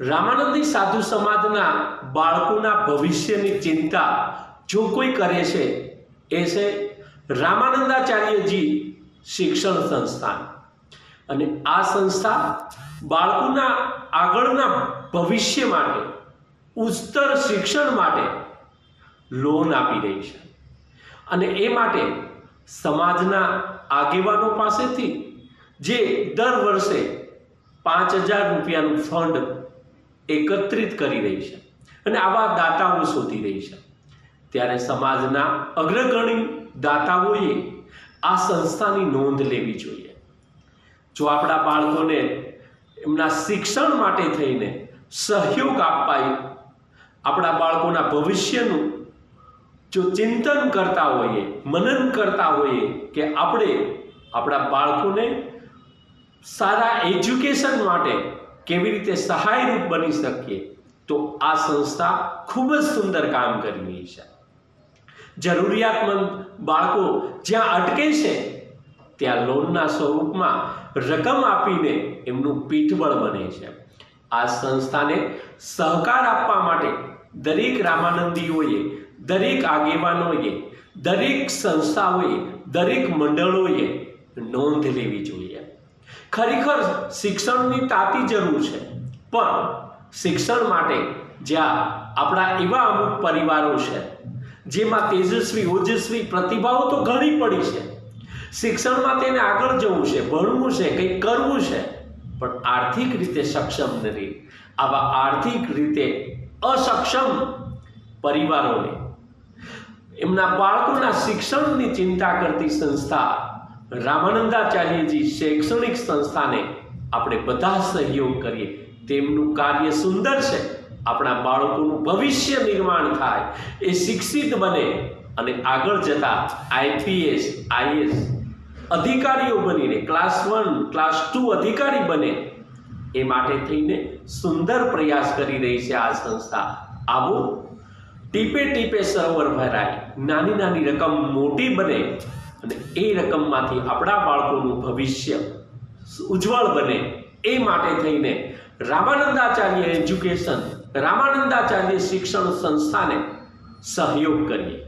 રામાનંદી સાધુ સમાજના બાળકોના ભવિષ્યની ચિંતા જો કોઈ કરે છે એ છે રામાનંદાચાર્યજી શિક્ષણ સંસ્થાન। અને આ સંસ્થા બાળકોના આગળના ભવિષ્ય માટે ઉચ્ચતર શિક્ષણ માટે લોન આપી રહી છે અને એ માટે સમાજના આગેવાનો પાસેથી જે દર વર્ષે 5,000 રૂપિયાનું ફંડ એકત્રિત કરી રહી છે અને આવા દાતાઓ શોધી રહી છે। ત્યારે સમાજના અગ્રગણી દાતાઓએ આ સંસ્થાની નોંધ લેવી જોઈએ। જો આપણા બાળકોને એમના શિક્ષણ માટે થઈને સહયોગ આપવા, આપણા બાળકોના ભવિષ્યનું જો ચિંતન કરતા હોઈએ, મનન કરતા હોઈએ કે આપણે આપણા બાળકોને સારા એજ્યુકેશન માટે કેવી રીતે સહાયરૂપ બની શકીએ, તો આ સંસ્થા ખૂબ જ સુંદર કામ કરી રહી છે। જરૂરિયાતમંદ બાળકો જ્યાં અટકે છે ત્યાં લોનના સ્વરૂપમાં રકમ આપીને એમનું પીઠબળ બને છે। આ સંસ્થાને સહકાર આપવા માટે દરેક રામાનંદીઓએ, દરેક આગેવાનોએ, દરેક સંસ્થાઓએ, દરેક મંડળોએ નોંધ લેવી જોઈએ। ખરેખર શિક્ષણની તાતી જરૂર છે, પણ શિક્ષણ માટે જ્યાં આપણા એવા અમુક પરિવારો છે જેમાં તેજસ્વી ઓજસ્વી પ્રતિભાઓ તો ઘણી પડી છે, શિક્ષણમાં તેને આગળ જવું છે, ભણવું છે, કંઈક કરવું છે, પણ આર્થિક રીતે સક્ષમ નથી, આવા આર્થિક રીતે અસક્ષમ પરિવારોને એમના બાળકોના શિક્ષણની ચિંતા કરતી સંસ્થા રામાનંદાચાર્યજી શૈક્ષણિક સંસ્થાને આપણે બધા સહયોગ કરીએ। તેમનું કાર્ય સુંદર છે, આપણા બાળકોનું ભવિષ્ય નિર્માણ થાય, એ શિક્ષિત બને અને આગળ જતા IPS, IAS અધિકારીઓ બનીને ક્લાસ 1, ક્લાસ 2 અધિકારી બને, એ માટે થઈને સુંદર પ્રયાસ કરી રહી છે આ સંસ્થા। આવો ટીપે ટીપે સરોવર ભરાય, નાની નાની રકમ મોટી બને અને એ રકમમાંથી આપણા બાળકોનું ભવિષ્ય ઉજ્જવળ બને, એ માટે થઈને રામાનંદાચાર્ય એજ્યુકેશન, રામાનંદાચાર્ય શિક્ષણ સંસ્થાને સહયોગ કરીએ।